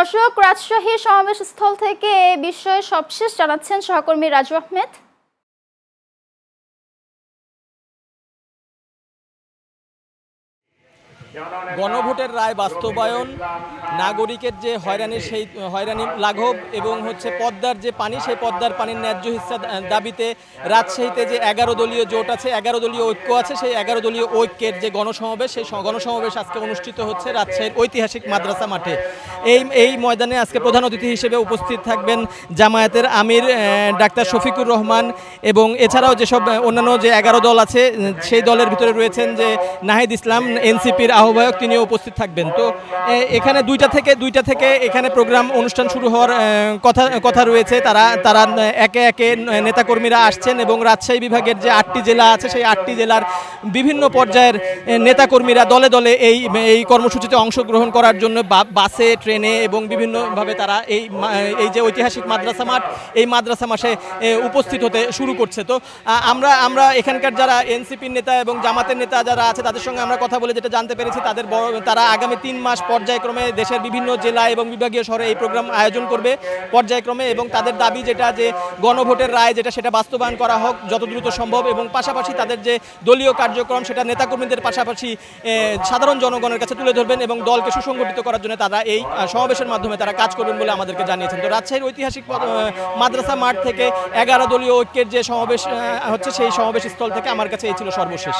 দর্শক, রাজশাহী সমাবেশস্থল থেকে এ বিষয়ে সবশেষ জানাচ্ছেন সহকর্মী রাজু আহমেদ। গণভোটের রায় বাস্তবায়ন, নাগরিকের যে হয়রানি, সেই হয়রানি লাঘব এবং পদ্মার যে পানি, সেই পদ্মার পানির ন্যায্য হিস্সা দাবিতে রাজশাহীতে যে 11 দলীয় জোট আছে, 11 দলীয় ঐক্য আছে, সেই 11 দলীয় ঐক্যের যে গণসমাবেশ, সেই গণসমাবেশ আজকে অনুষ্ঠিত হচ্ছে রাজশাহীর ঐতিহাসিক মাদ্রাসা মাঠে। এই ময়দানে আজকে প্রধান অতিথি হিসেবে উপস্থিত থাকবেন জামায়াতের আমির ডাক্তার শফিকুর রহমান, এবং এছাড়াও যেসব অন্যান্য যে 11 দল আছে সেই দলের ভিতরে রয়েছেন যে নাহিদ ইসলাম, এনসিপির আহ্বায়ক, তিনিও উপস্থিত থাকবেন। তো এখানে দুইটা থেকে এখানে প্রোগ্রাম অনুষ্ঠান শুরু হওয়ার কথা রয়েছে। তারা একে একে নেতাকর্মীরা আসছেন এবং রাজশাহী বিভাগের যে 8টি জেলা আছে, সেই 8টি জেলার বিভিন্ন পর্যায়ের নেতাকর্মীরা দলে দলে এই কর্মসূচিতে অংশগ্রহণ করার জন্য বাসে, ট্রেনে এবং বিভিন্নভাবে তারা এই যে ঐতিহাসিক মাদ্রাসা মাঠ, এই মাদ্রাসা মাঠে উপস্থিত হতে শুরু করছে। তো আমরা এখানকার যারা এনসিপির নেতা এবং জামাতের নেতা যারা আছে তাদের সঙ্গে আমরা কথা বলে যেটা জানতে পেরেছি, তারা আগামী 3 মাস পর্যায়ক্রমে দেশের বিভিন্ন জেলা এবং বিভাগীয় শহরে এই প্রোগ্রাম আয়োজন করবে পর্যায়ক্রমে, এবং তাদের দাবি যেটা যে গণভোটের রায় যেটা সেটা বাস্তবায়ন করা হোক যত দ্রুত সম্ভব, এবং পাশাপাশি তাদের যে দলীয় কার্যক্রম সেটা নেতাকর্মীদের পাশাপাশি সাধারণ জনগণের কাছে তুলে ধরবেন এবং দলকে সুসংগঠিত করার জন্য তারা এই সমাবেশের মাধ্যমে তারা কাজ করবেন বলে আমাদেরকে জানিয়েছেন। তো রাজশাহীর ঐতিহাসিক মাদ্রাসা মাঠ থেকে 11 দলীয় ঐক্যের যে সমাবেশ হচ্ছে, সেই সমাবেশ স্থল থেকে আমার কাছে এই ছিল সর্বশেষ।